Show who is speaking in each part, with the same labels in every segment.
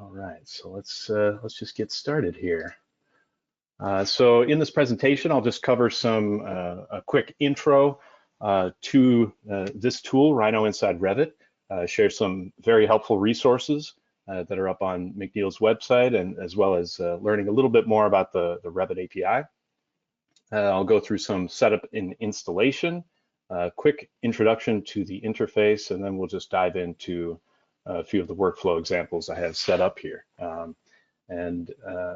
Speaker 1: All right, so let's just get started here. So in this presentation, I'll just cover a quick intro to this tool, Rhino.Inside.Revit, share some very helpful resources that are up on McNeel's website, and as well as learning a little bit more about the Revit API. I'll go through some setup and installation, quick introduction to the interface, and then we'll just dive into a few of the workflow examples I have set up here. And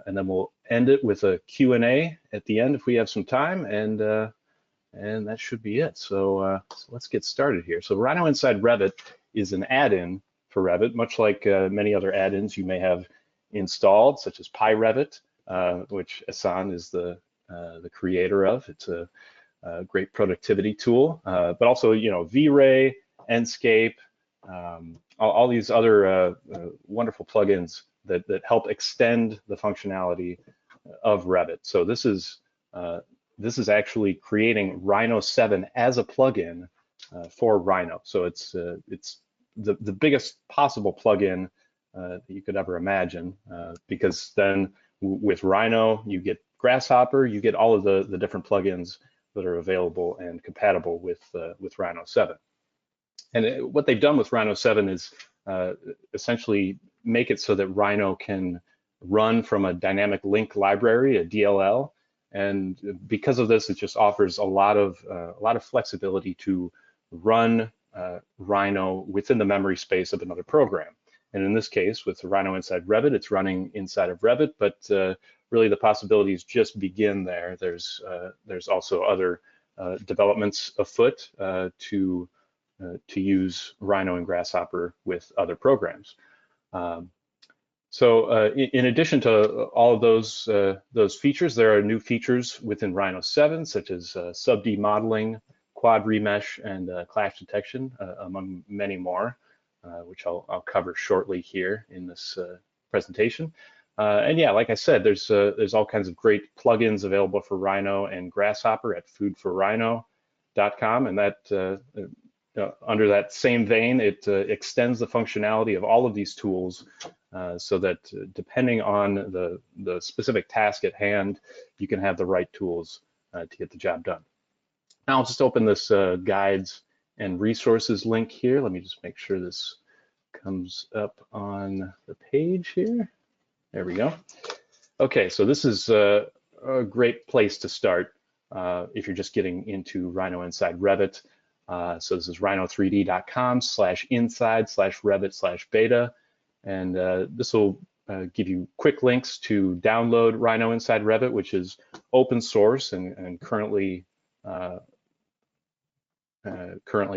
Speaker 1: then we'll end it with a Q&A at the end if we have some time, and that should be it. So let's get started here. So Rhino.Inside.Revit is an add-in for Revit, much like many other add-ins you may have installed, such as PyRevit, which Ehsan is the creator of. It's a great productivity tool, but also, you know, V-Ray, Enscape, all these other wonderful plugins that help extend the functionality of Revit. So this is actually creating Rhino 7 as a plugin for Rhino. So it's the biggest possible plugin that you could ever imagine, because then with Rhino you get Grasshopper, you get all of the different plugins that are available and compatible with Rhino 7. And what they've done with Rhino 7 is essentially make it so that Rhino can run from a dynamic link library, a DLL, and because of this, it just offers a lot of flexibility to run Rhino within the memory space of another program. And in this case, with Rhino.Inside.Revit, it's running inside of Revit, but really the possibilities just begin there. There's also other developments afoot to use Rhino and Grasshopper with other programs. So in addition to all of those features, there are new features within Rhino 7, such as sub-D modeling, quad remesh, and clash detection, among many more, which I'll cover shortly here in this presentation. And yeah, like I said, there's all kinds of great plugins available for Rhino and Grasshopper at foodforrhino.com, and that under that same vein, it extends the functionality of all of these tools so that depending on the specific task at hand, you can have the right tools to get the job done. Now I'll just open this guides and resources link here. Let me just make sure this comes up on the page here. There we go. Okay, so this is a great place to start if you're just getting into Rhino.Inside.Revit. So this is rhino3d.com/inside/revit/beta, and this will give you quick links to download Rhino.Inside.Revit, which is open source and currently a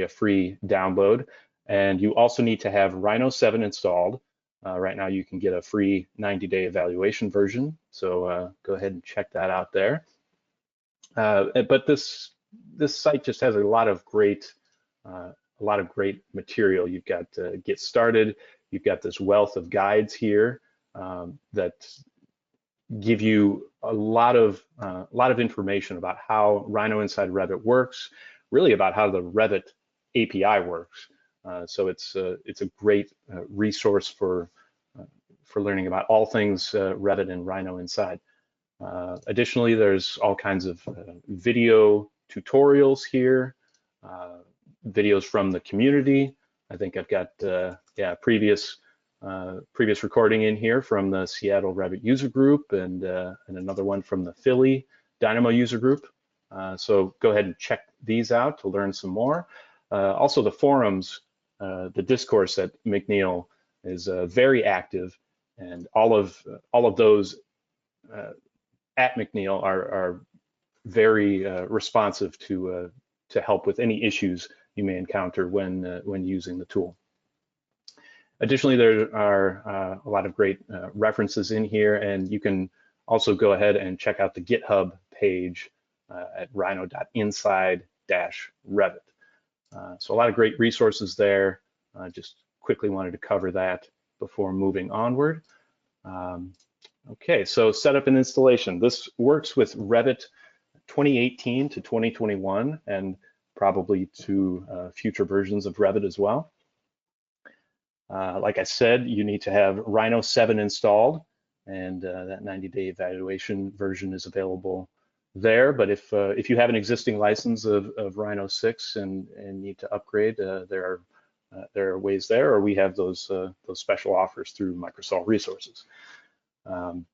Speaker 1: free download. And you also need to have Rhino 7 installed. Right now you can get a free 90-day evaluation version, so go ahead and check that out there. But this site just has a lot of great material. You've got Get Started. You've got this wealth of guides here that give you a lot of information about how Rhino.Inside.Revit works, really about how the Revit API works. So it's a great resource for learning about all things Revit and Rhino Inside. Additionally, there's all kinds of video tutorials here, videos from the community. I think I've got previous recording in here from the Seattle Revit user group and another one from the Philly Dynamo user group. So go ahead and check these out to learn some more. Also the forums, the discourse at McNeel is very active, and all of those at McNeel are very responsive to help with any issues you may encounter when using the tool. Additionally, there are a lot of great references in here, and you can also go ahead and check out the GitHub page at rhino.inside-revit. So a lot of great resources there. Just quickly wanted to cover that before moving onward. Okay, so setup and installation. This works with Revit 2018 to 2021 and probably to future versions of Revit as well. Like I said, you need to have Rhino 7 installed, and that 90-day evaluation version is available there. But if you have an existing license of Rhino 6 and need to upgrade, there are ways there, or we have those special offers through Microsol Resources. And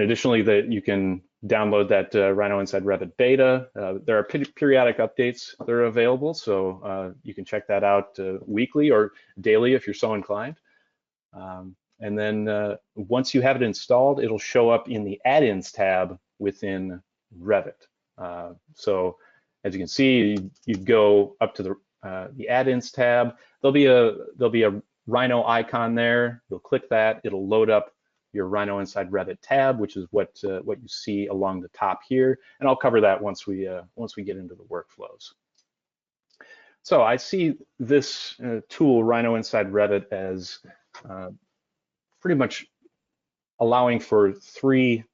Speaker 1: additionally, that you can download that Rhino.Inside.Revit beta. There are periodic updates that are available, so you can check that out weekly or daily if you're so inclined. And then once you have it installed, it'll show up in the add-ins tab within Revit. So as you can see, you go up to the add-ins tab. There'll be a Rhino icon there. You'll click that. It'll load up your Rhino.Inside.Revit tab, which is what you see along the top here. And I'll cover that once we get into the workflows. So I see this tool, Rhino.Inside.Revit, as pretty much allowing for three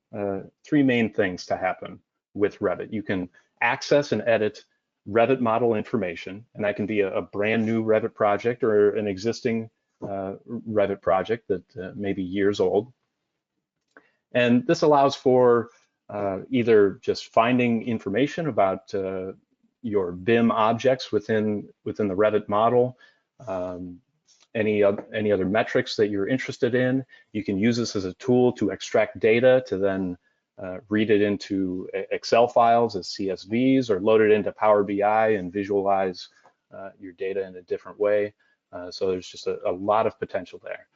Speaker 1: main things to happen with Revit. You can access and edit Revit model information, and that can be a brand new Revit project or an existing Revit project that may be years old. And this allows for either just finding information about your BIM objects within the Revit model, any other metrics that you're interested in. You can use this as a tool to extract data to then read it into Excel files as CSVs, or load it into Power BI and visualize your data in a different way. So there's just a lot of potential there.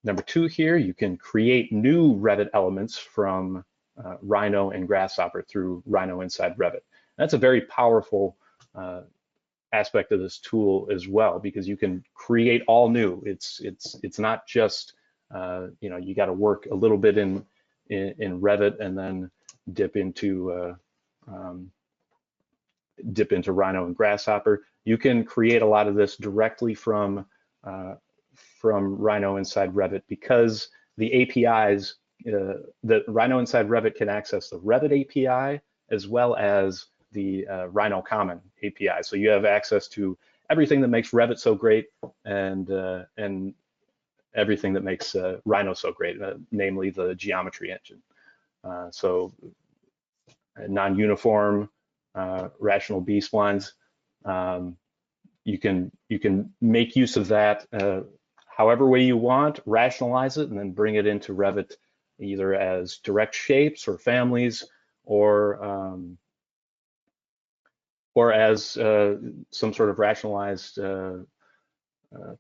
Speaker 1: Number two here, you can create new Revit elements from Rhino and Grasshopper through Rhino.Inside.Revit. That's a very powerful aspect of this tool as well, because you can create all new. It's not just you got to work a little bit in Revit and then dip into Rhino and Grasshopper. You can create a lot of this directly from Rhino.Inside.Revit, because the APIs that Rhino.Inside.Revit can access the Revit API as well as the Rhino Common API. So you have access to everything that makes Revit so great and everything that makes Rhino so great, namely the geometry engine. So non-uniform, rational B-splines. You can make use of that however way you want, rationalize it, and then bring it into Revit either as direct shapes or families, or as some sort of rationalized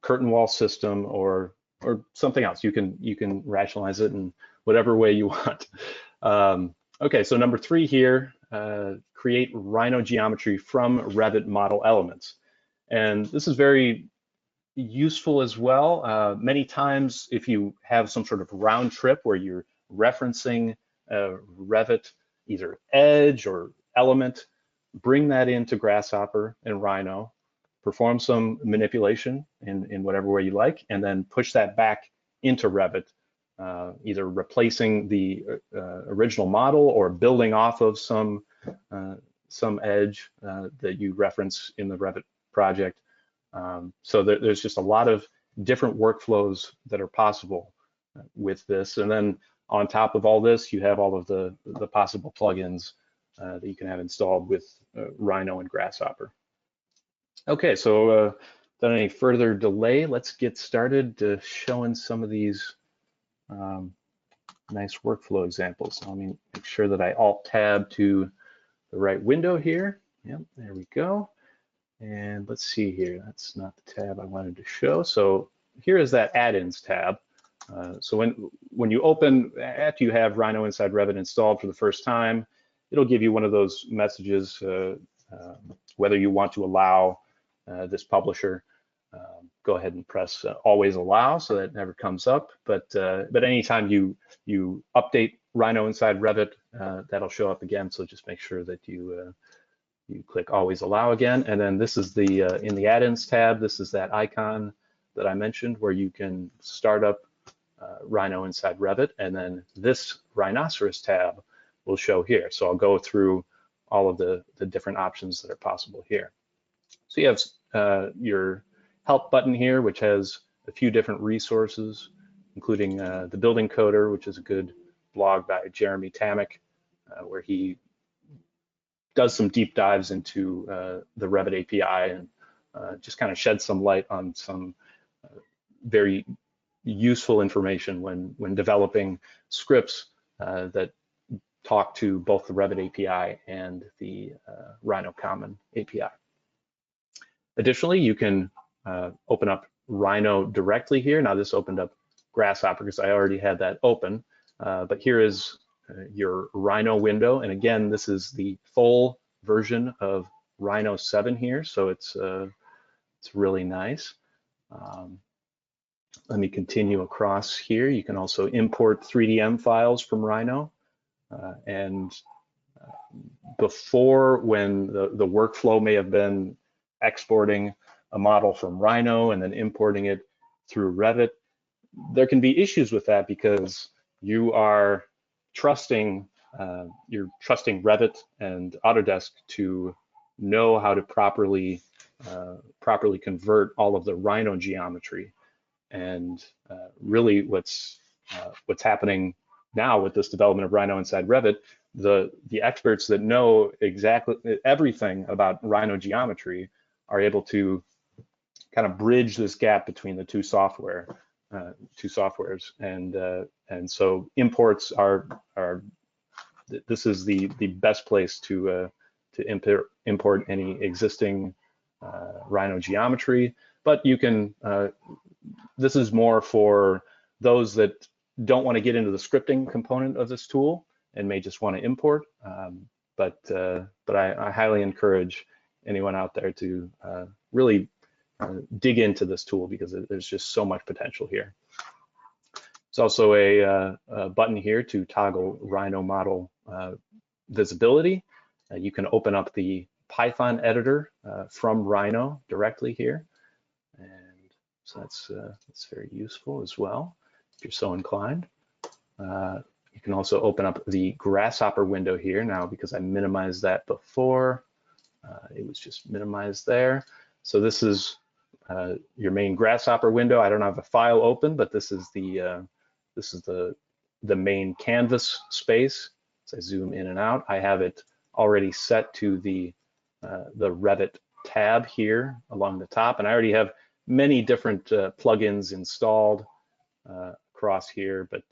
Speaker 1: curtain wall system or something else. You can rationalize it in whatever way you want. Okay, so number three here, create Rhino geometry from Revit model elements. And this is very useful as well. Many times, if you have some sort of round trip where you're referencing Revit, either edge or element, bring that into Grasshopper and Rhino, perform some manipulation in whatever way you like, and then push that back into Revit, either replacing the original model or building off of some edge that you reference in the Revit project. So there's just a lot of different workflows that are possible with this. And then on top of all this, you have all of the possible plugins that you can have installed with Rhino and Grasshopper. Okay, so without any further delay, let's get started showing some of these nice workflow examples. So let me make sure that I Alt-Tab to the right window here. Yep, there we go. And let's see here, that's not the tab I wanted to show. So here is that add-ins tab. So when you open, after you have Rhino.Inside.Revit installed for the first time, it'll give you one of those messages, whether you want to allow this publisher. Go ahead and press always allow, so that never comes up. But anytime you update Rhino.Inside.Revit, that'll show up again. So just make sure that you click always allow again. And then this is the in the add-ins tab, this is that icon that I mentioned where you can start up Rhino.Inside.Revit, and then this Rhinoceros tab will show here. So I'll go through all of the different options that are possible here. So you have your help button here, which has a few different resources, including the Building Coder, which is a good blog by Jeremy Tamick, where he does some deep dives into the Revit API and just kind of sheds some light on some very useful information when developing scripts that talk to both the Revit API and the Rhino Common API. Additionally, you can open up Rhino directly here. Now this opened up Grasshopper because I already had that open, but here is your Rhino window. And again, this is the full version of Rhino 7 here, so it's really nice. Let me continue across here. You can also import 3DM files from Rhino. Before, when the workflow may have been exporting a model from Rhino and then importing it through Revit, there can be issues with that because you are trusting Revit and Autodesk to know how to properly convert all of the Rhino geometry. And really what's happening now with this development of Rhino inside Revit, the experts that know exactly everything about Rhino geometry are able to kind of bridge this gap between the two softwares, and so imports are this is the best place to import any existing Rhino geometry. But you can this is more for those that don't want to get into the scripting component of this tool and may just want to import. But I highly encourage anyone out there to really dig into this tool because there's just so much potential here. There's also a button here to toggle Rhino model visibility. You can open up the Python editor from Rhino directly here. And so that's very useful as well, if you're so inclined. You can also open up the Grasshopper window here now because I minimized that before. It was just minimized there. So this is your main Grasshopper window. I don't have a file open, but this is the main canvas space. As I zoom in and out, I have it already set to the Revit tab here along the top, and I already have many different plugins installed across here, but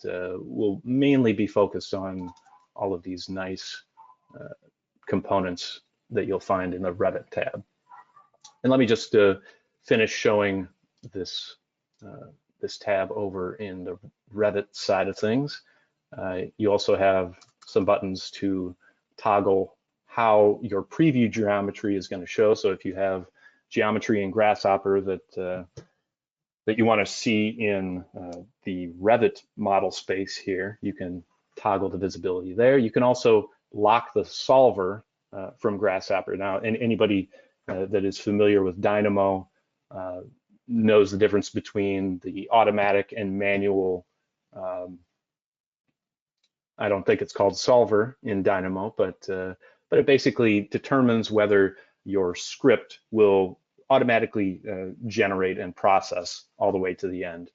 Speaker 1: we'll mainly be focused on all of these nice components that you'll find in the Revit tab. And let me just finish showing this this tab over in the Revit side of things. You also have some buttons to toggle how your preview geometry is going to show. So if you have geometry in Grasshopper that you want to see in the Revit model space here, you can toggle the visibility there. You can also lock the solver from Grasshopper. Now, and anybody that is familiar with Dynamo knows the difference between the automatic and manual. I don't think it's called solver in Dynamo, but it basically determines whether your script will automatically generate and process all the way to the end.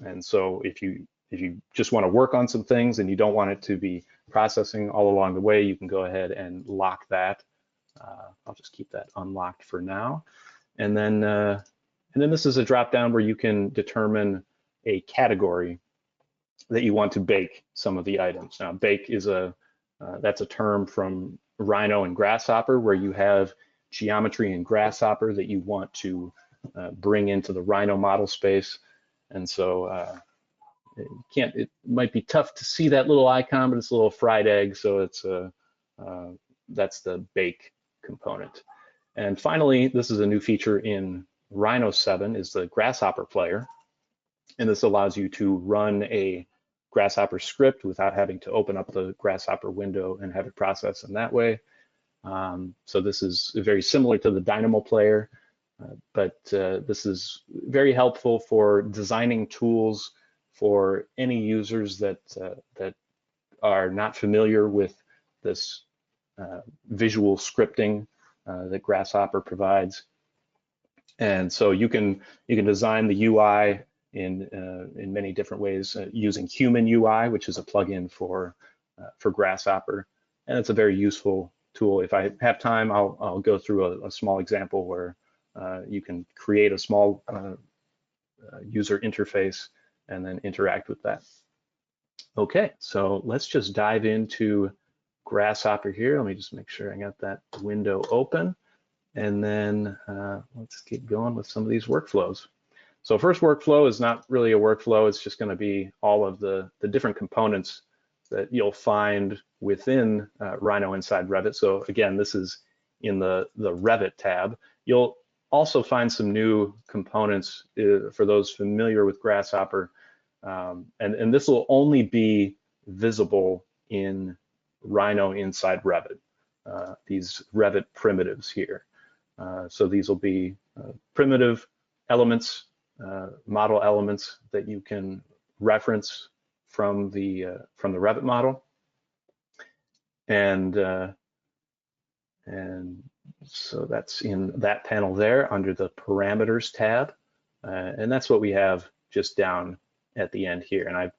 Speaker 1: And so if you just want to work on some things and you don't want it to be processing all along the way, you can go ahead and lock that. I'll just keep that unlocked for now. And then this is a drop down where you can determine a category that you want to bake some of the items. Now, bake is that's a term from Rhino and Grasshopper, where you have geometry in Grasshopper that you want to bring into the Rhino model space. And so it might be tough to see that little icon, but it's a little fried egg, so it's that's the bake component. And finally, this is a new feature in Rhino 7, is the Grasshopper player. And this allows you to run a Grasshopper script without having to open up the Grasshopper window and have it process in that way. So this is very similar to the Dynamo player, but this is very helpful for designing tools for any users that are not familiar with this visual scripting that Grasshopper provides. And so you can design the UI in many different ways using Human UI, which is a plugin for Grasshopper, and it's a very useful tool. If I have time, I'll go through a small example where you can create a small user interface and then interact with that. Okay, so let's just dive into Grasshopper here. Let me just make sure I got that window open, and then let's get going with some of these workflows. So first workflow is not really a workflow. It's just going to be all of the different components that you'll find within Rhino.Inside.Revit. So again, this is in the Revit tab. You'll also find some new components for those familiar with Grasshopper. And this will only be visible in Rhino.Inside.Revit, these Revit primitives here. So these will be primitive elements, model elements that you can reference from the Revit model, and so that's in that panel there under the parameters tab, and that's what we have just down at the end here. And I've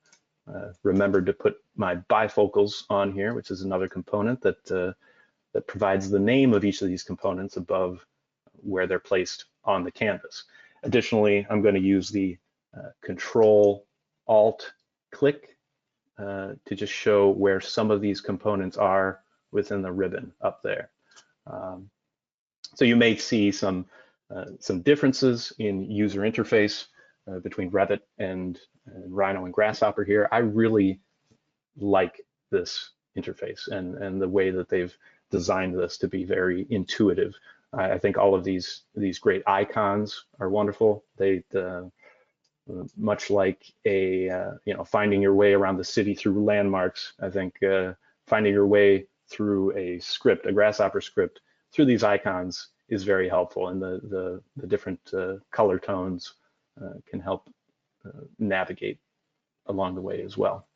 Speaker 1: remembered to put my bifocals on here, which is another component that provides the name of each of these components above where they're placed on the canvas. Additionally, I'm going to use the Control-Alt-Click to just show where some of these components are within the ribbon up there. So you may see some differences in user interface between Revit and Rhino and Grasshopper here. I really like this interface and the way that they've designed this to be very intuitive. I think all of these great icons are wonderful. They much like finding your way around the city through landmarks. I think finding your way through a script, a Grasshopper script, through these icons is very helpful, and the different color tones can help navigate along the way as well.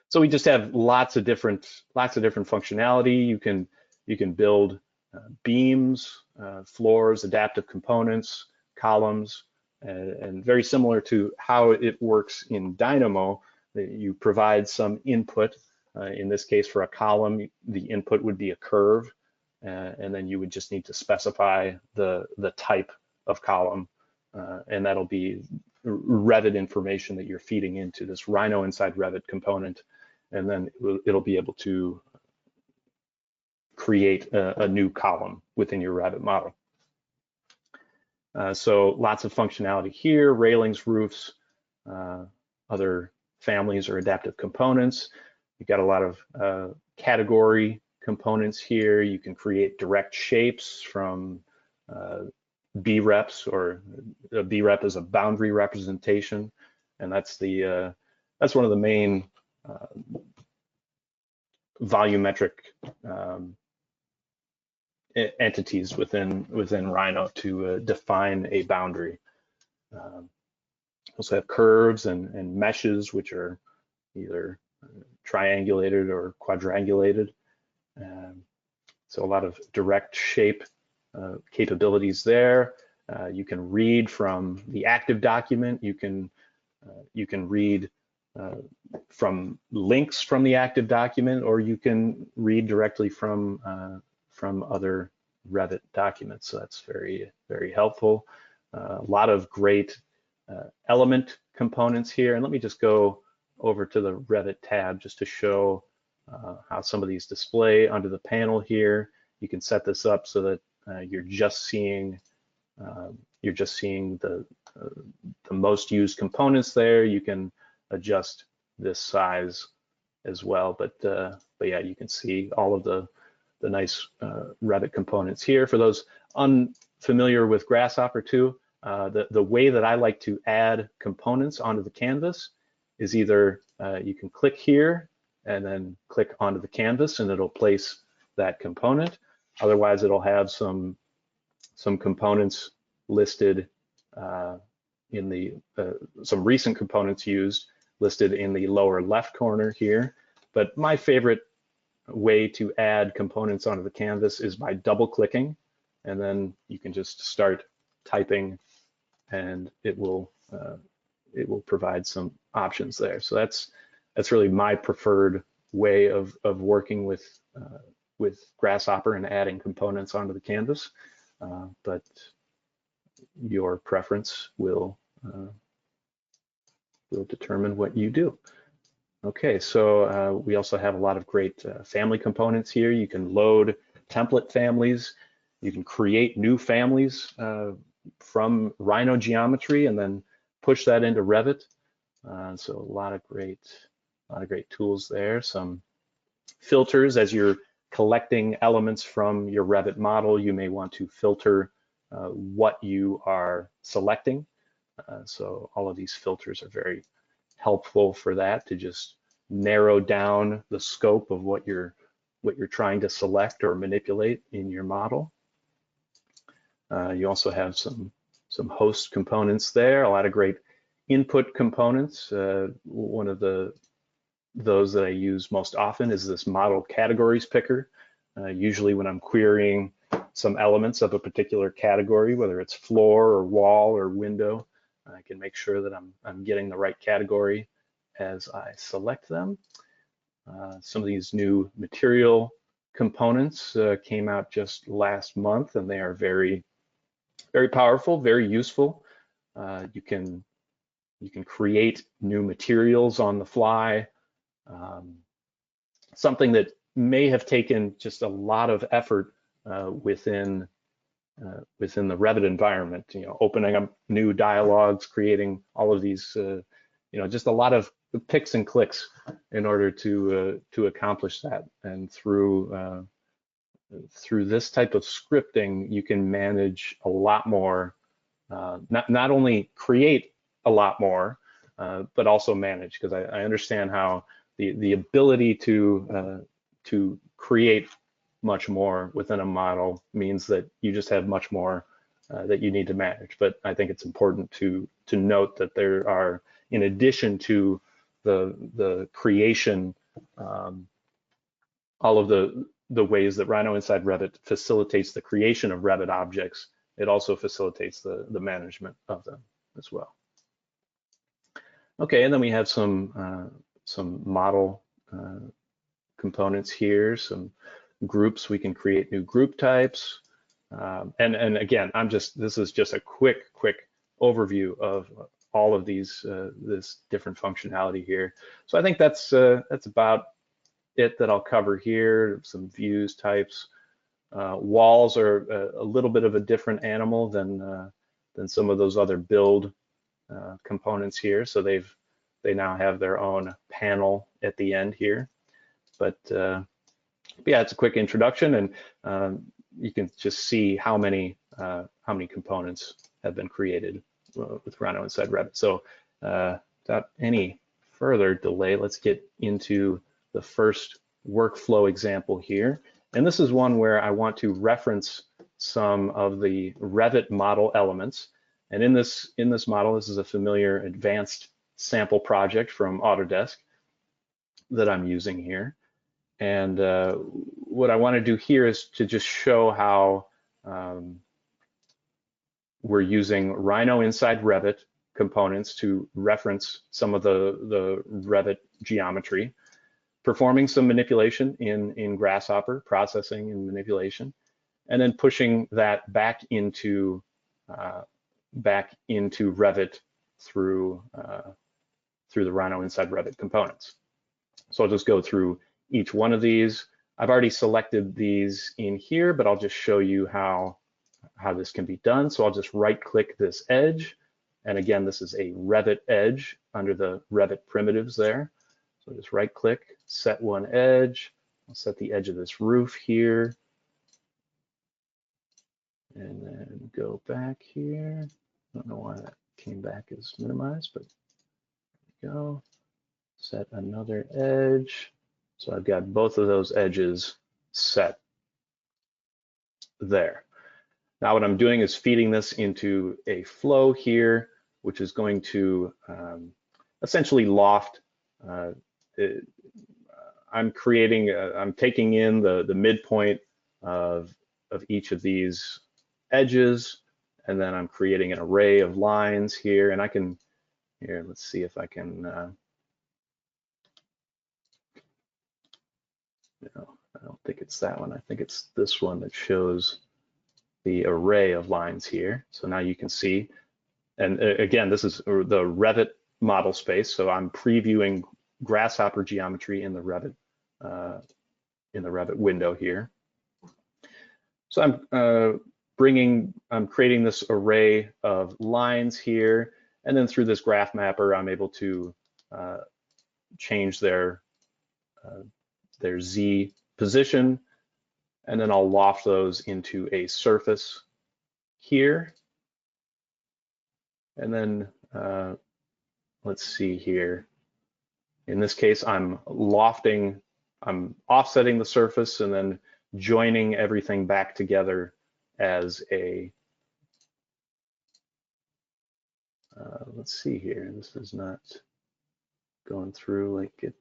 Speaker 1: So we just have lots of different functionality. You can build beams, floors, adaptive components, columns, and very similar to how it works in Dynamo, you provide some input. In this case, for a column, the input would be a curve, and then you would just need to specify the type of column, and that'll be Revit information that you're feeding into this Rhino.Inside.Revit component, and then it'll be able to create a new column within your Revit model. So lots of functionality here: railings, roofs, other families or adaptive components. You've got a lot of category components here. You can create direct shapes from B-reps, or a B-rep is a boundary representation, and that's one of the main volumetric entities within Rhino to define a boundary. Also have curves and meshes, which are either triangulated or quadrangulated. So a lot of direct shape capabilities there. You can read from the active document. You can read from links from the active document, or you can read directly from other Revit documents. So that's very, very helpful. A lot of great element components here. And let me just go over to the Revit tab just to show how some of these display under the panel here. You can set this up so that you're just seeing the most used components there. You can adjust this size as well, but yeah, you can see all of the nice Revit components here. For those unfamiliar with Grasshopper too, the way that I like to add components onto the canvas is either you can click here and then click onto the canvas, and it'll place that component. Otherwise, it'll have some components listed in the some recent components used listed in the lower left corner here. But my favorite way to add components onto the canvas is by double clicking, and then you can just start typing, and it will provide some options there. So that's really my preferred way of working with Grasshopper and adding components onto the canvas, but your preference will determine what you do. Okay, so we also have a lot of great family components here. You can load template families. You can create new families from Rhino geometry and then push that into Revit. So a lot of great tools there. Some filters as you're collecting elements from your Revit model. You may want to filter what you are selecting. So all of these filters are very helpful for that, to just narrow down the scope of what you're trying to select or manipulate in your model. You also have some host components there, a lot of great input components. One of those that I use most often is this model categories picker. Usually when I'm querying some elements of a particular category, whether it's floor or wall or window, I can make sure that I'm getting the right category as I select them. Some of these new material components came out just last month, and they are very, very powerful, very useful. You can create new materials on the fly. Something that may have taken just a lot of effort within the Revit environment, opening up new dialogues, creating all of these, just a lot of picks and clicks in order to accomplish that. And through this type of scripting, you can manage a lot more, not only create a lot more, but also manage, because I understand how the ability to create much more within a model means that you just have much more that you need to manage. But I think it's important to note that there are, in addition to the creation, all of the ways that Rhino.Inside.Revit facilitates the creation of Revit objects, it also facilitates the management of them as well. Okay, and then we have some model components here, some groups. We can create new group types. And again, this is just a quick overview of all of these, this different functionality here. So I think that's about it that I'll cover here. Some views types. Walls are a little bit of a different animal than some of those other build components here. So they now have their own panel at the end here. But yeah, it's a quick introduction, and you can just see how many components have been created with Rhino.Inside.Revit. So without any further delay, let's get into the first workflow example here. And this is one where I want to reference some of the Revit model elements. And in this model, this is a familiar advanced sample project from Autodesk that I'm using here. And what I want to do here is to just show how we're using Rhino.Inside.Revit components to reference some of the Revit geometry, performing some manipulation in Grasshopper, processing and manipulation, and then pushing that back into Revit through the Rhino.Inside.Revit components. So I'll just go through each one of these. I've already selected these in here, but I'll just show you how this can be done. So I'll just right-click this edge. And again, this is a Revit edge under the Revit primitives there. So just right-click, set one edge. I'll set the edge of this roof here. And then go back here. I don't know why that came back as minimized, but there we go. Set another edge. So I've got both of those edges set there. Now what I'm doing is feeding this into a flow here, which is going to essentially loft. I'm taking in the midpoint of each of these edges, and then I'm creating an array of lines here, and I can, here, let's see if I can, no, I don't think it's that one. I think it's this one that shows the array of lines here. So now you can see, and again, this is the Revit model space. So I'm previewing Grasshopper geometry in the Revit window here. So I'm creating this array of lines here, and then through this graph mapper, I'm able to change their Z position, and then I'll loft those into a surface here. And then let's see here. In this case, I'm offsetting the surface and then joining everything back together as a, let's see here. This is not going through like it,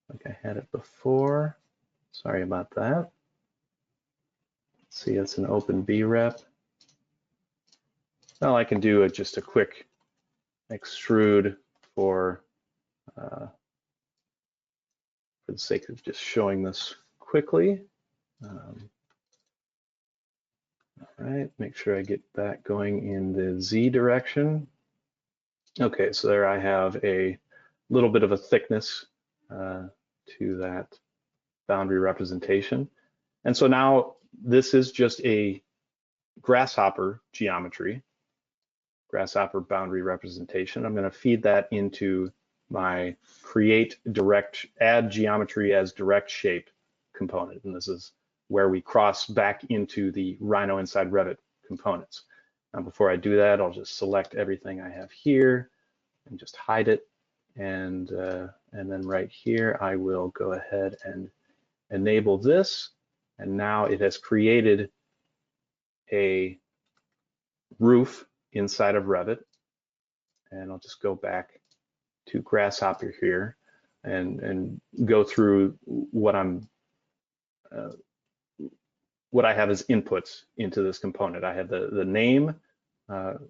Speaker 1: like I had it before. Sorry about that. Let's see, it's an open B-rep. Now I can do just a quick extrude for the sake of just showing this quickly. All right, make sure I get that going in the Z direction. Okay, so there I have a little bit of a thickness to that boundary representation. And so now this is just a Grasshopper geometry, Grasshopper boundary representation. I'm going to feed that into my add geometry as direct shape component. And this is where we cross back into the Rhino.Inside.Revit components. Now, before I do that, I'll just select everything I have here and just hide it. And then right here, I will go ahead and enable this. And now it has created a roof inside of Revit. And I'll just go back to Grasshopper here and go through what I have as inputs into this component. I have the name that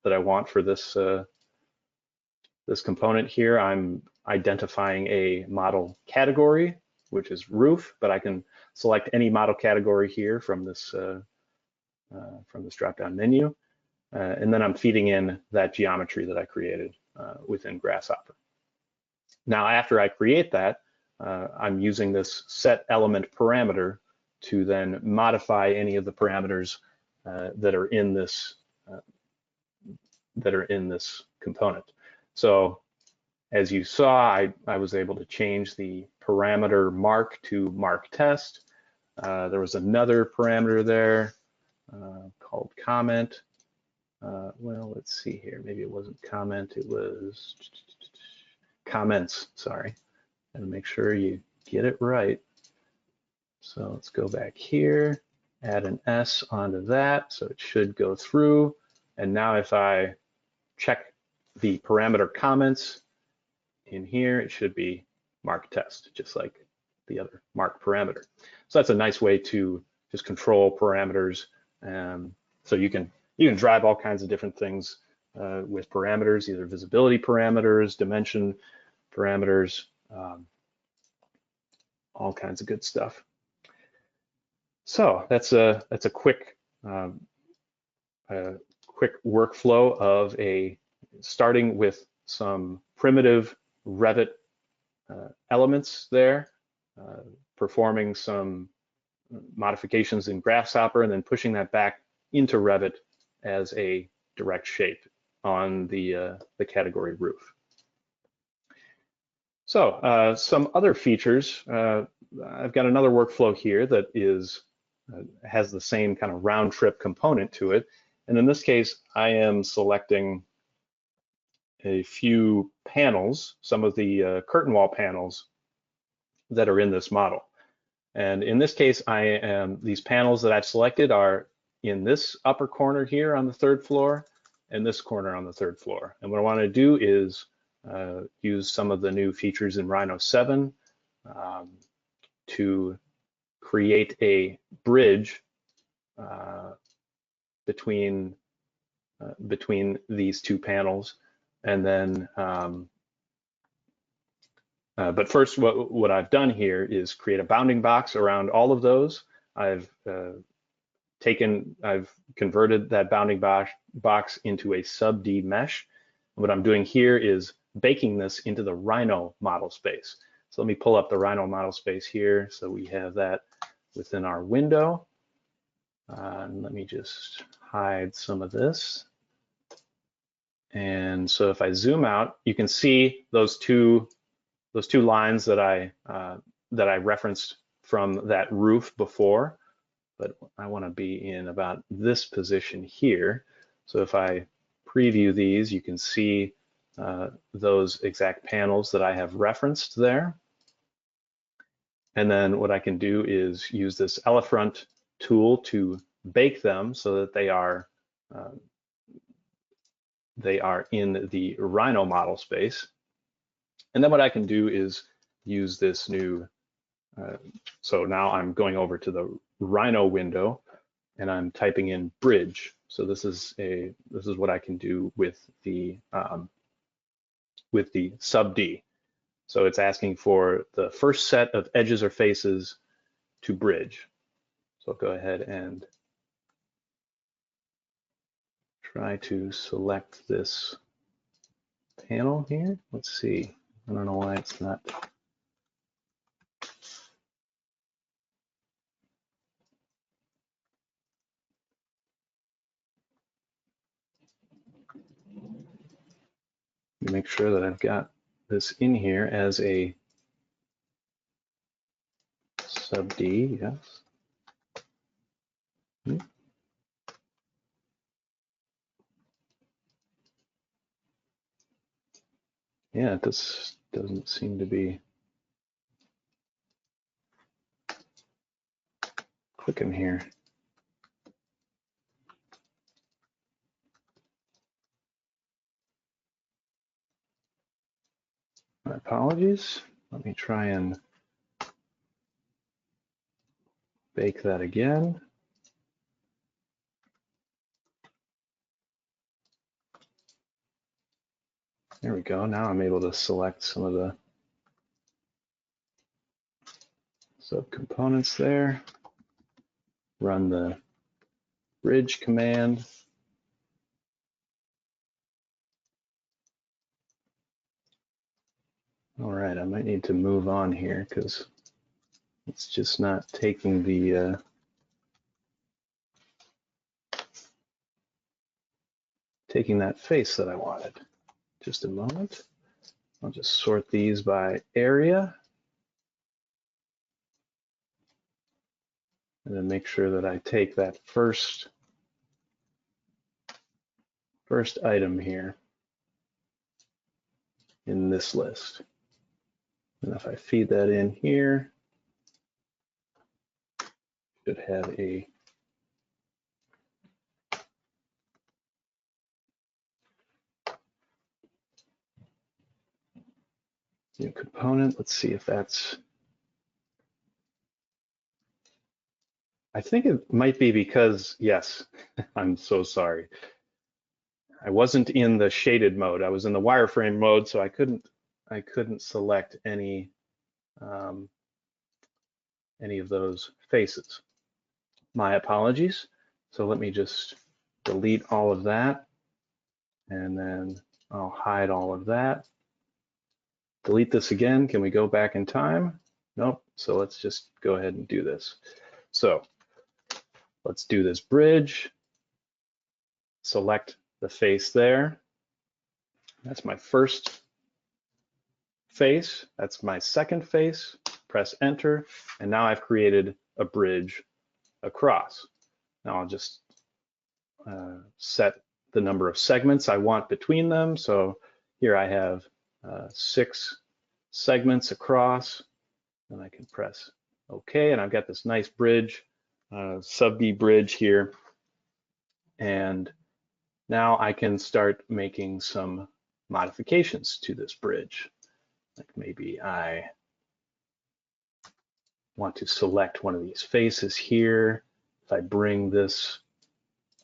Speaker 1: I want for this this component here. I'm identifying a model category, which is roof, but I can select any model category here from this drop-down menu, and then I'm feeding in that geometry that I created within Grasshopper. Now, after I create that, I'm using this set element parameter to then modify any of the parameters that are in this component. So as you saw, I was able to change the parameter mark to mark test. There was another parameter there called comment. Well, let's see here. Maybe it wasn't comment, it was comments, sorry. And make sure you get it right. So let's go back here, add an S onto that, so it should go through. And now if I check the parameter comments in here, it should be mark test, just like the other mark parameter. So that's a nice way to just control parameters. So you can drive all kinds of different things with parameters, either visibility parameters, dimension parameters, all kinds of good stuff. So that's a quick workflow of starting with some primitive Revit elements there, performing some modifications in Grasshopper, and then pushing that back into Revit as a direct shape on the category roof. So some other features, I've got another workflow here that has the same kind of round trip component to it. And in this case, I am selecting a few panels, some of the curtain wall panels that are in this model. And in this case, these panels that I've selected are in this upper corner here on the third floor and this corner on the third floor. And what I want to do is use some of the new features in Rhino 7 to create a bridge between these two panels, and then but first, what I've done here is create a bounding box around all of those. I've converted that bounding box into a sub-D mesh. What I'm doing here is baking this into the Rhino model space. So let me pull up the Rhino model space here. So we have that within our window. And let me just hide some of this. And so if I zoom out, you can see those two lines that I referenced from that roof before, but I want to be in about this position here. So if I preview these, you can see those exact panels that I have referenced there. And then what I can do is use this Elefront tool to bake them so that they are in the Rhino model space. And then what I can do is use this new, so now I'm going over to the Rhino window and I'm typing in bridge. So this is what I can do with the sub-D. So it's asking for the first set of edges or faces to bridge. So I'll go ahead and try to select this panel here. Let's see. I don't know why it's not. Make sure that I've got this in here as a sub-D, yes. Yeah, this doesn't seem to be clicking here. My apologies. Let me try and bake that again. There we go. Now I'm able to select some of the subcomponents there. Run the bridge command. All right, I might need to move on here because it's just not taking the taking that face that I wanted. Just a moment. I'll just sort these by area. And then make sure that I take that first item here in this list. And if I feed that in here, should have a new component. Let's see if that's, I think it might be because, yes, I'm so sorry. I wasn't in the shaded mode. I was in the wireframe mode, so I couldn't select any of those faces. My apologies. So let me just delete all of that, and then I'll hide all of that. Delete this again. Can we go back in time? Nope. So let's just go ahead and do this. So let's do this bridge. Select the face there. That's my first face. That's my second face. Press enter. And now I've created a bridge across. Now I'll just set the number of segments I want between them. So here I have 6 segments across, and I can press OK, and I've got this nice bridge, sub-D bridge here. And now I can start making some modifications to this bridge. Like maybe I want to select one of these faces here. If I bring this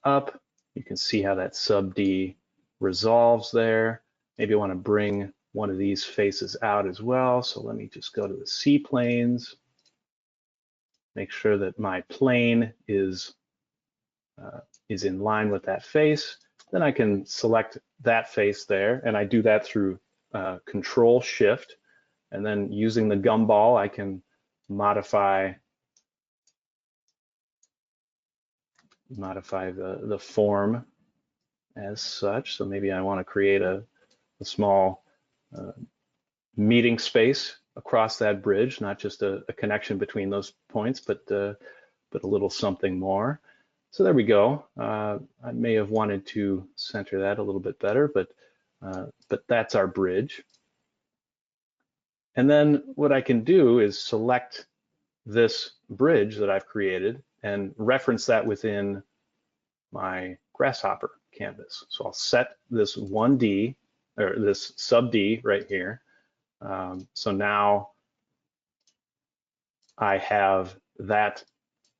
Speaker 1: up, you can see how that sub D resolves there. Maybe I want to bring one of these faces out as well. So let me just go to the C planes, make sure that my plane is in line with that face. Then I can select that face there, and I do that through Control Shift, and then using the gumball, I can modify the form as such. So maybe I want to create a small meeting space across that bridge, not just a connection between those points, but a little something more. So there we go. I may have wanted to center that a little bit better, but that's our bridge. And then what I can do is select this bridge that I've created and reference that within my Grasshopper canvas. So I'll set this 1D, or this sub D right here. So now I have that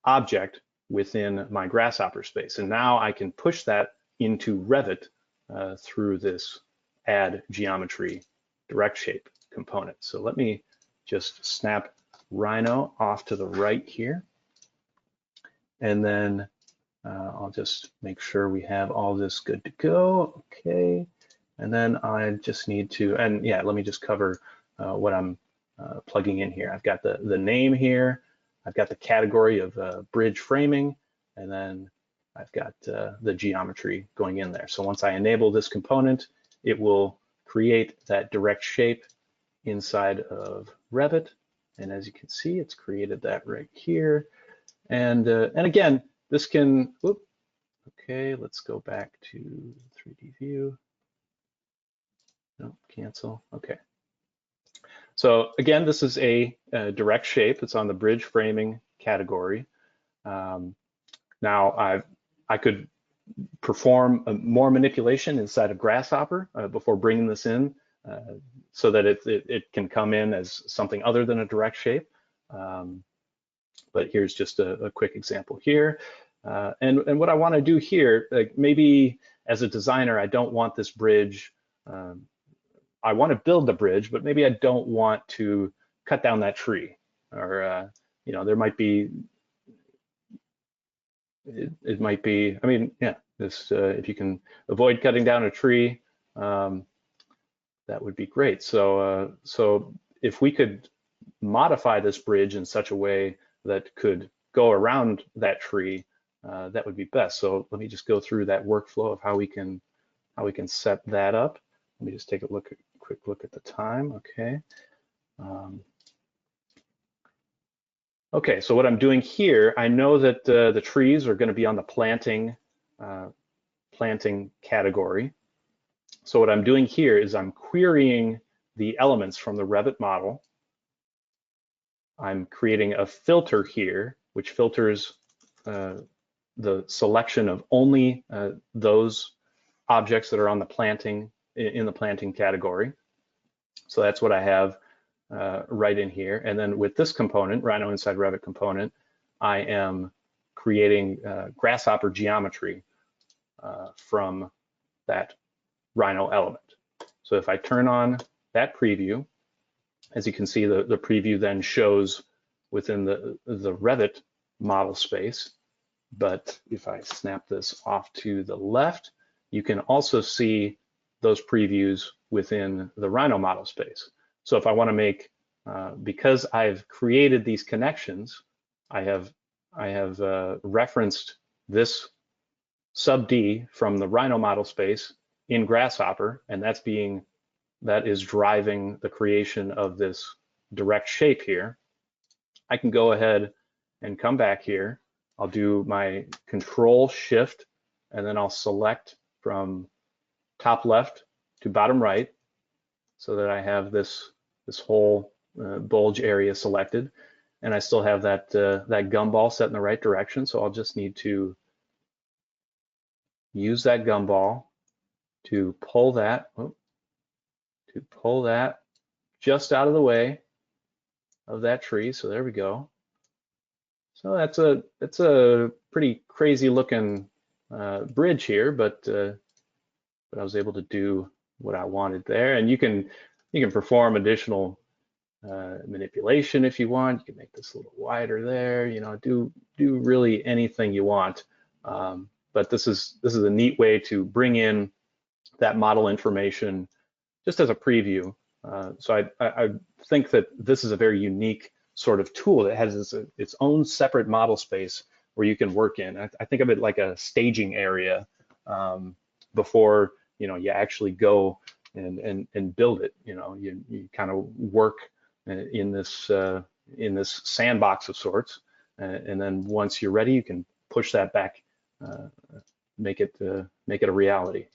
Speaker 1: object within my Grasshopper space. And now I can push that into Revit through this Add Geometry Direct Shape component. So let me just snap Rhino off to the right here. And then I'll just make sure we have all this good to go. Okay. And then I just need to, and yeah, let me just cover what I'm plugging in here. I've got the name here. I've got the category of bridge framing, and then I've got the geometry going in there. So once I enable this component, it will create that direct shape inside of Revit. And as you can see, it's created that right here. And again, this can, whoop, okay, let's go back to 3D view. No, cancel, okay. So again, this is a direct shape. It's on the bridge framing category. Now I could perform more manipulation inside of Grasshopper before bringing this in so that it can come in as something other than a direct shape. But here's just a quick example here. And what I want to do here, like maybe as a designer, I don't want this bridge. I want to build the bridge, but maybe I don't want to cut down that tree, or you know, there might be. It might be. I mean, yeah. This if you can avoid cutting down a tree, that would be great. So so if we could modify this bridge in such a way that could go around that tree, that would be best. So let me just go through that workflow of how we can set that up. Let me just take a quick look at the time. Okay. Okay, so what I'm doing here, I know that the trees are going to be on the planting category. So what I'm doing here is I'm querying the elements from the Revit model. I'm creating a filter here, which filters the selection of only those objects that are on the planting, in the planting category. So that's what I have right in here. And then with this component, Rhino.Inside.Revit component, I am creating Grasshopper geometry from that Rhino element. So if I turn on that preview, as you can see, the preview then shows within the Revit model space. But if I snap this off to the left, you can also see those previews within the Rhino model space. So if I want to make, because I've created these connections, I have referenced this sub D from the Rhino model space in Grasshopper, and that is driving the creation of this direct shape here. I can go ahead and come back here. I'll do my Control Shift, and then I'll select from top left to bottom right, so that I have this whole bulge area selected, and I still have that gumball set in the right direction. So I'll just need to use that gumball to pull that just out of the way of that tree. So there we go. So that's a pretty crazy looking bridge here, but I was able to do what I wanted there. And you can perform additional manipulation if you want. You can make this a little wider there. You know, do really anything you want. But this is a neat way to bring in that model information just as a preview. So I think that this is a very unique sort of tool that has its own separate model space where you can work in. I think of it like a staging area before you actually go and build it. You kind of work in this sandbox of sorts, and then once you're ready, you can push that back, make it a reality.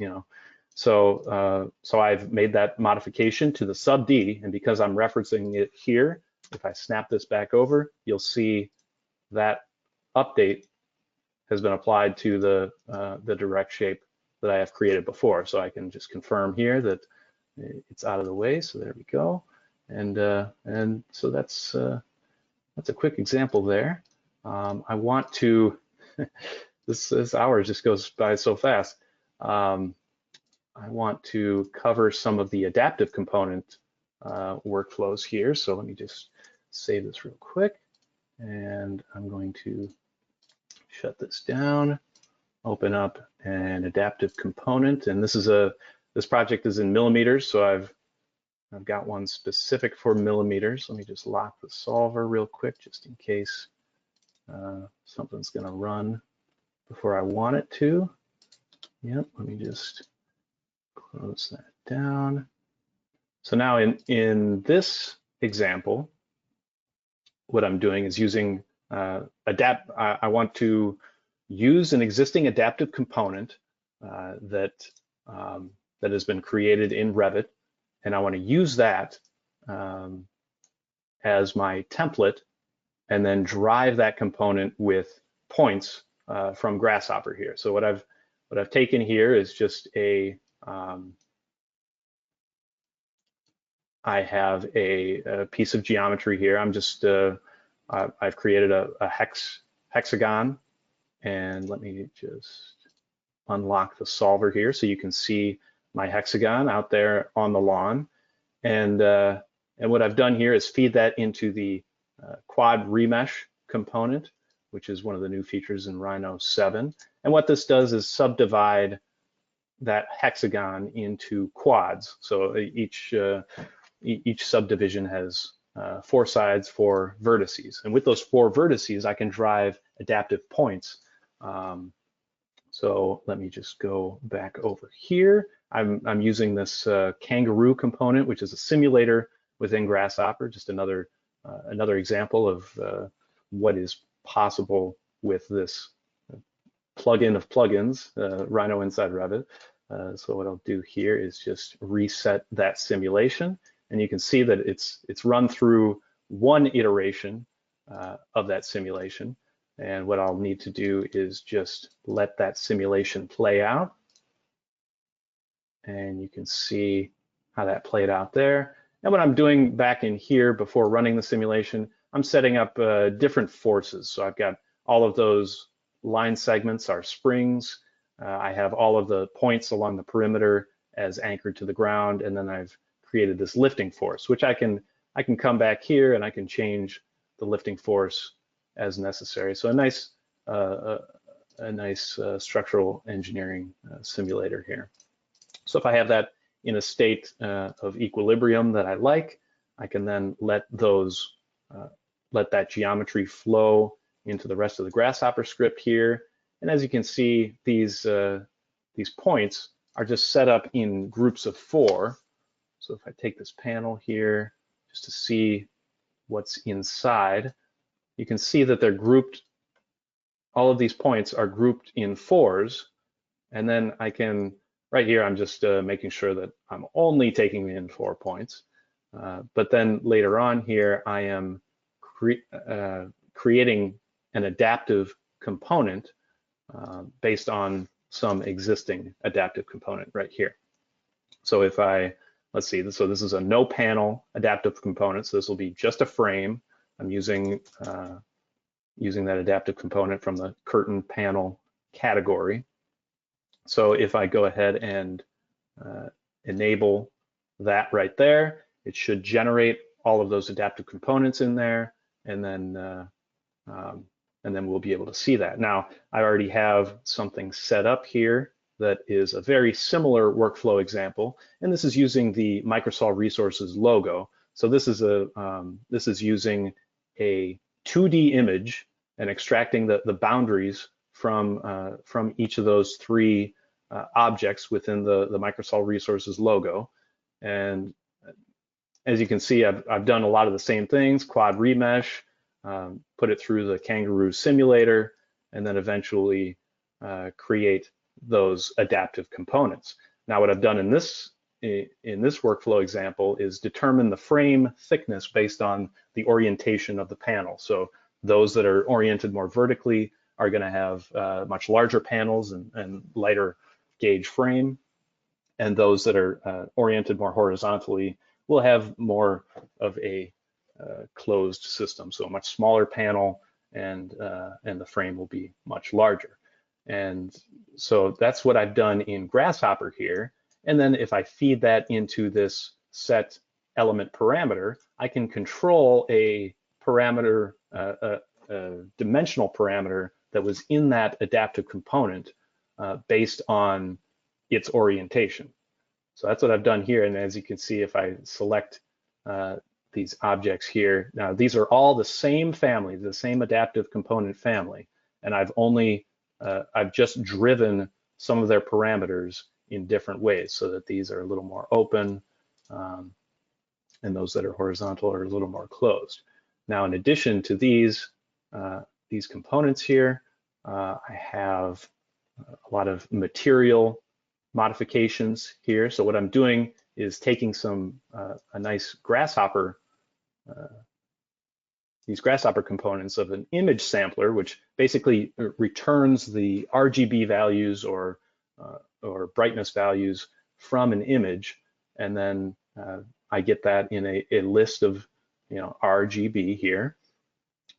Speaker 1: So I've made that modification to the sub D, and because I'm referencing it here, if I snap this back over, you'll see that update has been applied to the direct shape that I have created before. So I can just confirm here that it's out of the way. So there we go. And so that's a quick example there. I want to, this hour just goes by so fast. I want to cover some of the adaptive component workflows here. So let me just save this real quick. And I'm going to shut this down, open up an adaptive component. And this project is in millimeters. So I've got one specific for millimeters. Let me just lock the solver real quick, just in case something's going to run before I want it to. Yep, let me just close that down. So now in this example, what I'm doing is using I want to use an existing adaptive component that has been created in Revit, and I want to use that as my template, and then drive that component with points from Grasshopper here. So what I've taken here is just I have a piece of geometry here. I'm just I've created a hexagon, and let me just unlock the solver here so you can see my hexagon out there on the lawn. And what I've done here is feed that into the quad remesh component, which is one of the new features in Rhino 7. And what this does is subdivide that hexagon into quads. So each subdivision has 4 sides, 4 vertices. And with those 4 vertices, I can drive adaptive points. So let me just go back over here. I'm using this kangaroo component, which is a simulator within Grasshopper, just another example of what is possible with this plugin of plugins, Rhino.Inside.Revit. So what I'll do here is just reset that simulation, and you can see that it's run through one iteration of that simulation. And what I'll need to do is just let that simulation play out. And you can see how that played out there. And what I'm doing back in here before running the simulation, I'm setting up different forces. So I've got all of those line segments are springs. I have all of the points along the perimeter as anchored to the ground. And then I've created this lifting force, which I can come back here and I can change the lifting force as necessary. So a nice structural engineering simulator here. So if I have that in a state of equilibrium that I like, I can then let that geometry flow into the rest of the Grasshopper script here. And as you can see, these points are just set up in groups of 4. So if I take this panel here just to see what's inside, you can see that they're grouped. All of these points are grouped in 4s, and then I can, right here, I'm just making sure that I'm only taking in 4 points. But then later on here, I am creating an adaptive component based on some existing adaptive component right here. So if let's see, so this is a no panel adaptive component. So this will be just a frame. I'm using that adaptive component from the curtain panel category. So if I go ahead and enable that right there, it should generate all of those adaptive components in there, and then we'll be able to see that. Now, I already have something set up here that is a very similar workflow example, and this is using the Microsol Resources logo. So this is using a 2D image and extracting the boundaries from each of those three objects within the Microsol Resources logo. And as you can see, I've done a lot of the same things: quad remesh, put it through the Kangaroo simulator, and then eventually create those adaptive components. Now, what I've done in this workflow example is determine the frame thickness based on the orientation of the panel. So those that are oriented more vertically are going to have much larger panels and lighter gauge frame, and those that are oriented more horizontally will have more of a closed system, so a much smaller panel, and the frame will be much larger. And so that's what I've done in Grasshopper here. And then if I feed that into this set element parameter, I can control a parameter, a dimensional parameter that was in that adaptive component based on its orientation. So that's what I've done here. And as you can see, if I select these objects here, now these are all the same family, the same adaptive component family, and I've just driven some of their parameters in different ways so that these are a little more open, and those that are horizontal are a little more closed. Now, in addition to these components here, I have a lot of material modifications here. So what I'm doing is taking a nice Grasshopper, these Grasshopper components of an image sampler, which basically returns the RGB values or brightness values from an image, and then I get that in a list of RGB here,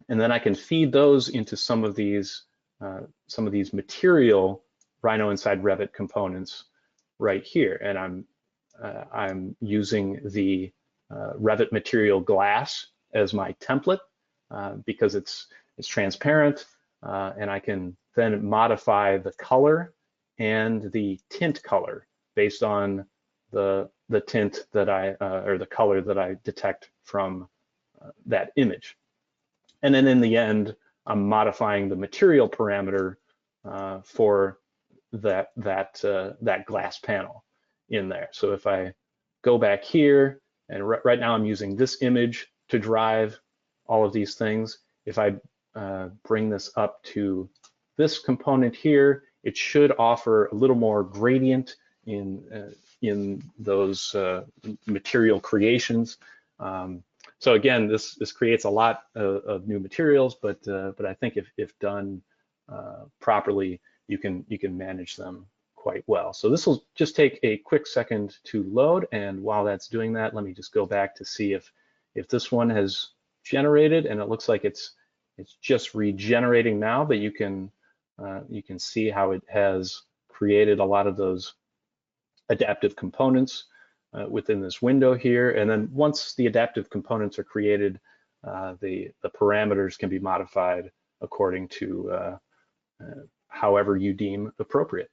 Speaker 1: and then I can feed those into some of these material Rhino.Inside.Revit components right here, and I'm using the Revit material glass as my template because it's transparent, and I can then modify the color and the tint color based on the tint that or the color that I detect from that image. And then in the end, I'm modifying the material parameter for that glass panel in there. So if I go back here, and right now I'm using this image to drive all of these things. If I bring this up to this component here, it should offer a little more gradient in those material creations. So again, this creates a lot of new materials, but I think if done properly, you can manage them quite well. So this will just take a quick second to load, and while that's doing that, let me just go back to see if this one has generated, and it looks like it's just regenerating now, but you can see how it has created a lot of those adaptive components within this window here. And then once the adaptive components are created, the parameters can be modified according to however you deem appropriate.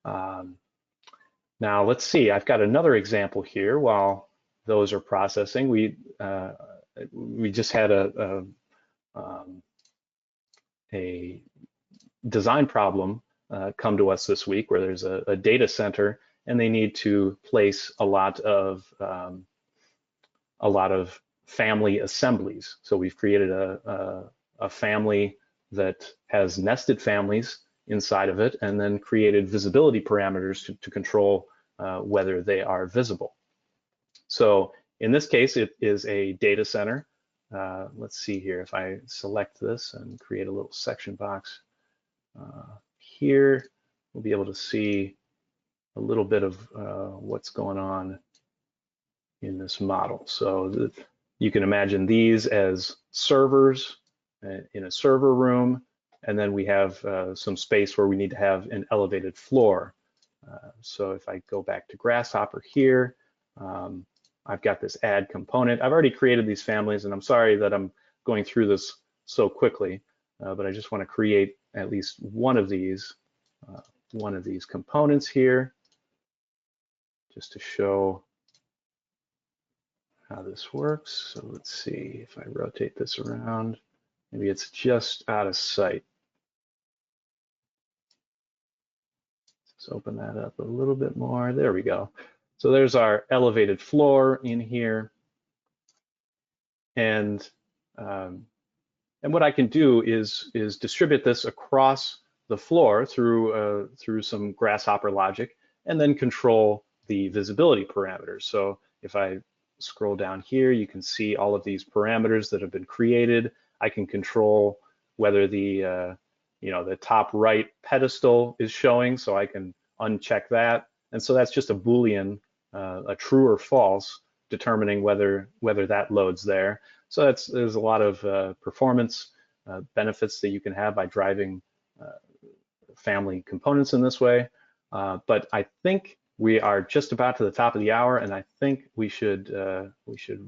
Speaker 1: Now let's see, I've got another example here. While those are processing, we just had a design problem come to us this week where there's a data center and they need to place a lot of family assemblies. So we've created a family that has nested families inside of it, and then created visibility parameters to control whether they are visible. So in this case, it is a data center. Let's see here, if I select this and create a little section box here, we'll be able to see a little bit of what's going on in this model. So you can imagine these as servers in a server room, and then we have some space where we need to have an elevated floor. So if I go back to Grasshopper here, I've got this add component. I've already created these families, and I'm sorry that I'm going through this so quickly, but I just want to create at least one of these components here, just to show how this works. So let's see if I rotate this around. Maybe it's just out of sight. Let's open that up a little bit more. There we go. So there's our elevated floor in here. And what I can do is distribute this across the floor through some Grasshopper logic, and then control the visibility parameters. So if I scroll down here, you can see all of these parameters that have been created. I can control whether the the top right pedestal is showing, so I can uncheck that. And so that's just a Boolean, a true or false, determining whether that loads there. So there's a lot of performance benefits that you can have by driving family components in this way. But I think we are just about to the top of the hour, and I think we should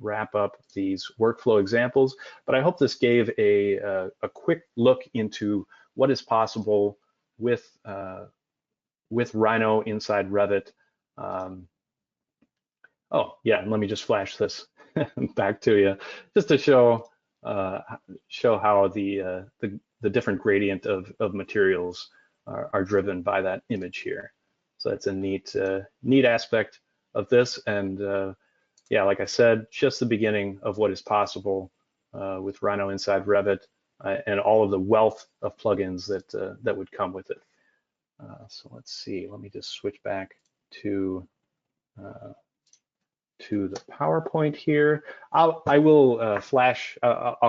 Speaker 1: wrap up these workflow examples. But I hope this gave a quick look into what is possible with Rhino inside Revit. Oh yeah, and let me just flash this back to you, just to show how the different gradient of materials are driven by that image here. So that's a neat aspect of this, and yeah, like I said, just the beginning of what is possible with Rhino inside Revit, and all of the wealth of plugins that would come with it. So let's see. Let me just switch back to the PowerPoint here. I'll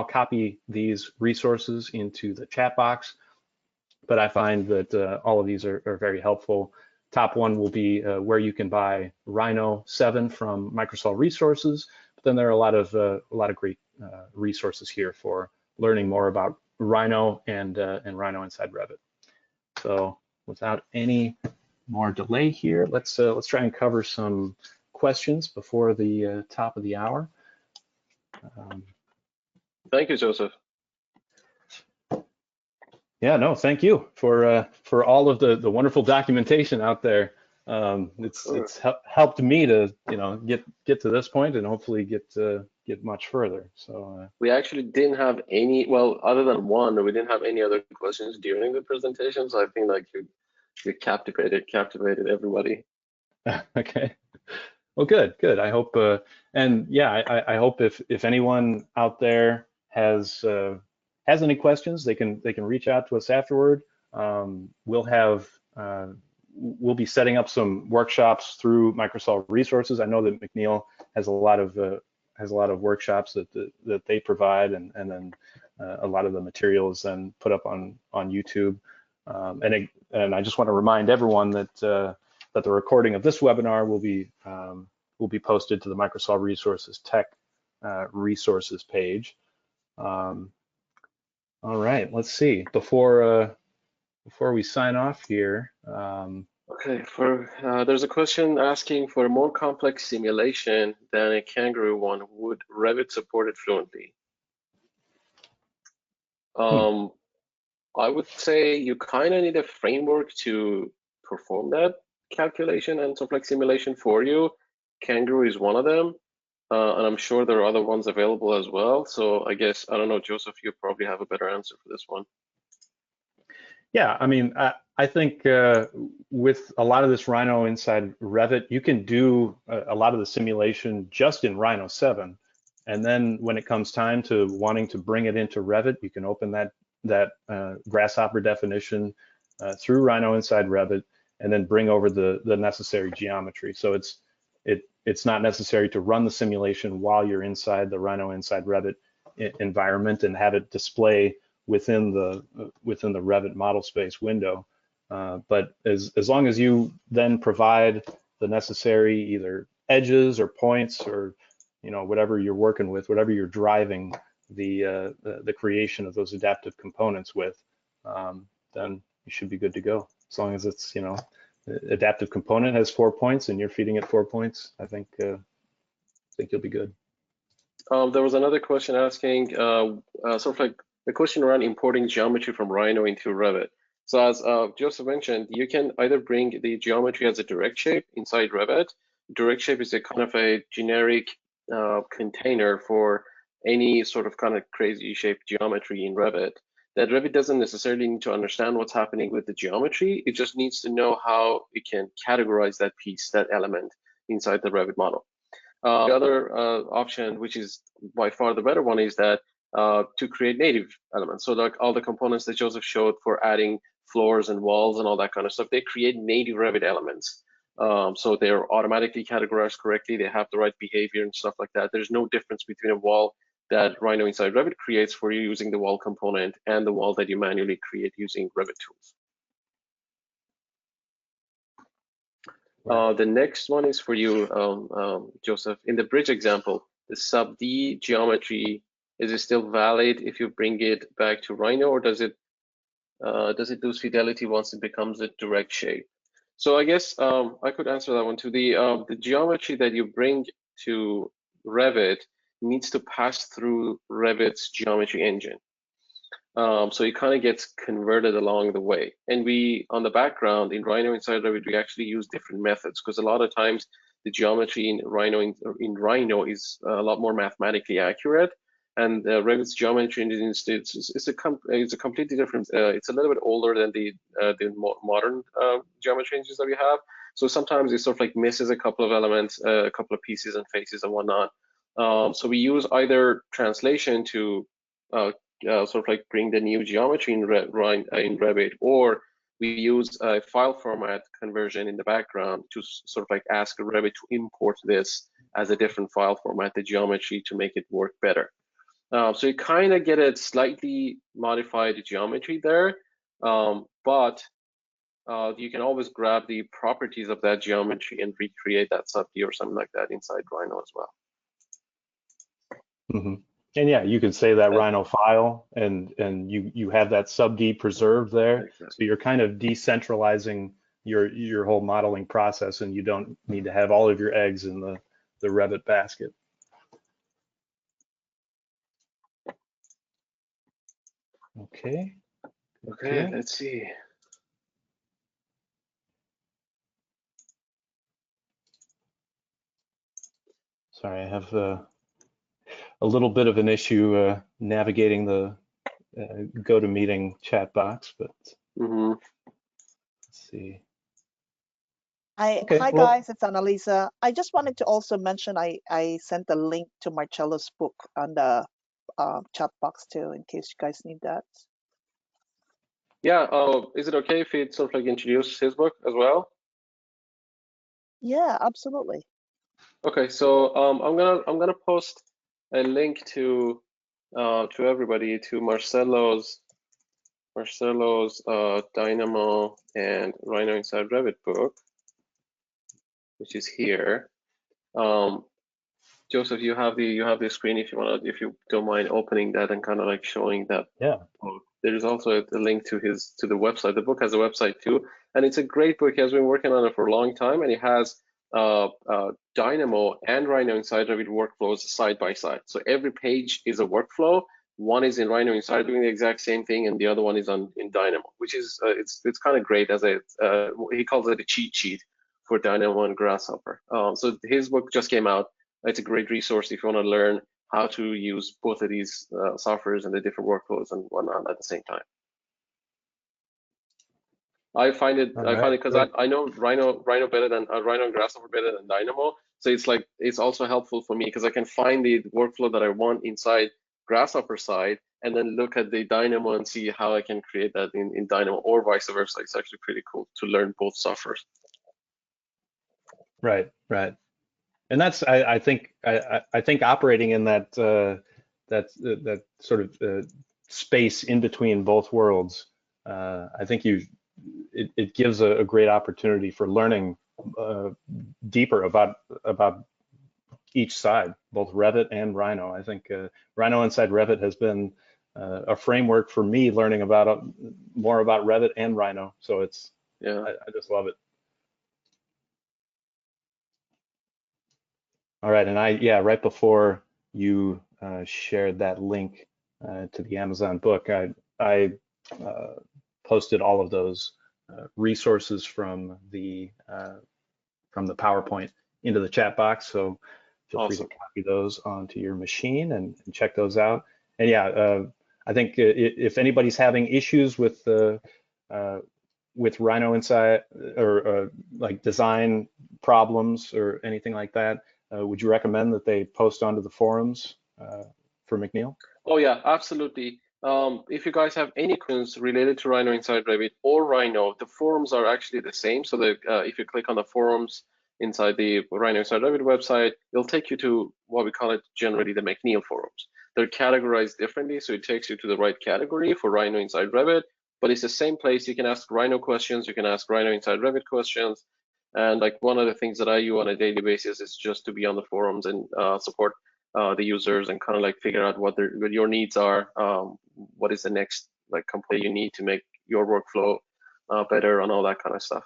Speaker 1: copy these resources into the chat box, but I find that all of these are very helpful. Top one will be where you can buy Rhino 7 from Microsol Resources, but then there are a lot of great resources here for learning more about Rhino and Rhino inside Revit. So without any more delay here, let's try and cover some questions before the top of the hour.
Speaker 2: Thank you, Joseph.
Speaker 1: Yeah, no, thank you for all of the wonderful documentation out there. It's helped me to get to this point and hopefully get much further. So
Speaker 2: we actually didn't have any, well, other than one, we didn't have any other questions during the presentation. So I think like you captivated everybody.
Speaker 1: Okay. Well, good. I hope, and yeah, I hope if anyone out there has any questions, they can reach out to us afterward. We'll be setting up some workshops through Microsol Resources. I know that McNeel has a lot of workshops that they provide, and then a lot of the materials then put up on YouTube. And I just want to remind everyone that the recording of this webinar will be posted to the Microsol Resources Tech resources page. All right, let's see. Before we sign off here.
Speaker 2: Okay, there's a question asking for a more complex simulation than a Kangaroo one. Would Revit support it fluently? I would say you kind of need a framework to perform that calculation and complex simulation for you. Kangaroo is one of them, and I'm sure there are other ones available as well. So I guess, I don't know, Joseph, you probably have a better answer for this one.
Speaker 1: Yeah, I mean, I think with a lot of this Rhino inside Revit, you can do a lot of the simulation just in Rhino 7. And then when it comes time to wanting to bring it into Revit, you can open that Grasshopper definition through Rhino inside Revit, and then bring over the necessary geometry. So it's not necessary to run the simulation while you're inside the Rhino inside Revit environment and have it display within the Revit model space window. But as long as you then provide the necessary either edges or points or whatever you're working with, whatever you're driving the creation of those adaptive components with, then you should be good to go. As long as it's, you know, adaptive component has 4 points and you're feeding it 4 points, I think you'll be good.
Speaker 2: There was another question asking, sort of like the question around importing geometry from Rhino into Revit. So as Joseph mentioned, you can either bring the geometry as a direct shape inside Revit. Direct shape is a kind of a generic container for any sort of kind of crazy shaped geometry in Revit. That Revit doesn't necessarily need to understand what's happening with the geometry. It just needs to know how it can categorize that piece, that element inside the Revit model. The other option, which is by far the better one, is that to create native elements. So like all the components that Joseph showed for adding floors and walls and all that kind of stuff, they create native Revit elements. So they're automatically categorized correctly. They have the right behavior and stuff like that. There's no difference between a wall that Rhino.Inside.Revit creates for you using the wall component and the wall that you manually create using Revit tools. The next one is for you, Joseph. In the bridge example, the sub D geometry, is it still valid if you bring it back to Rhino, or does it lose fidelity once it becomes a direct shape? So I guess I could answer that one too. The geometry that you bring to Revit needs to pass through Revit's geometry engine. So it kind of gets converted along the way. And we, on the background in Rhino.Inside.Revit, we actually use different methods, because a lot of times the geometry in Rhino is a lot more mathematically accurate. And Revit's geometry engine is a completely different. It's a little bit older than the modern geometry engines that we have. So sometimes it sort of like misses a couple of elements, a couple of pieces and faces and whatnot. So we use either translation to sort of like bring the new geometry in Revit, or we use a file format conversion in the background to sort of like ask Revit to import this as a different file format, the geometry, to make it work better. So you kind of get a slightly modified geometry there, but you can always grab the properties of that geometry and recreate that sub-D or something like that inside Rhino as well.
Speaker 1: Mm-hmm. And yeah, you could say that Rhino file, and you have that sub-D preserved there. Exactly. So you're kind of decentralizing your whole modeling process, and you don't need to have all of your eggs in the Revit basket. Okay.
Speaker 2: Okay, let's see.
Speaker 1: Sorry, I have a little bit of an issue navigating the GoToMeeting chat box, but let's see.
Speaker 3: Hi guys, it's Annalisa. I just wanted to also mention I sent a link to Marcello's book on the chat box too, in case you guys need that.
Speaker 2: Yeah. Is it okay if it sort of like introduce his book as well?
Speaker 3: Yeah, absolutely.
Speaker 2: Okay, so I'm gonna post a link to everybody to Marcello's Dynamo and Rhino.Inside.Revit book, which is here. Joseph, you have the screen if you don't mind opening that and kind of like showing that.
Speaker 1: Yeah.
Speaker 2: Book. There is also a link to the website. The book has a website too, and it's a great book. He has been working on it for a long time, and he has Dynamo and Rhino.Inside.Revit workflows side by side. So every page is a workflow. One is in Rhino.Inside doing the exact same thing, and the other one is in Dynamo, which is it's kind of great as he calls it a cheat sheet for Dynamo and Grasshopper. So his book just came out. It's a great resource if you want to learn how to use both of these softwares and the different workflows and whatnot at the same time. I find it because I know Rhino better than Rhino and Grasshopper better than Dynamo. So it's also helpful for me because I can find the workflow that I want inside Grasshopper side and then look at the Dynamo and see how I can create that in Dynamo or vice versa. It's actually pretty cool to learn both softwares.
Speaker 1: Right. And that's I think operating in that that sort of space in between both worlds, I think it gives a great opportunity for learning deeper about each side, both Revit and Rhino. I think Rhino.Inside.Revit has been a framework for me learning about more about Revit and Rhino. So it's,
Speaker 2: Yeah.
Speaker 1: I just love it. All right, and right before you shared that link to the Amazon book, I posted all of those resources from the PowerPoint into the chat box. So feel free to copy those onto your machine and check those out. And yeah, I think if anybody's having issues with Rhino Inside or like design problems or anything like that, would you recommend that they post onto the forums for McNeel?
Speaker 2: Oh yeah, absolutely. If you guys have any questions related to Rhino inside Revit or Rhino, the forums are actually the same. So if you click on the forums inside the Rhino Inside Revit website, it'll take you to what we call it generally the McNeel forums. They're categorized differently, so it takes you to the right category for Rhino inside Revit, but it's the same place. You can ask Rhino questions, you can ask Rhino inside Revit questions. And like one of the things that I do on a daily basis is just to be on the forums and support the users and kind of like figure out what your needs are, what is the next like component you need to make your workflow better and all that kind of stuff.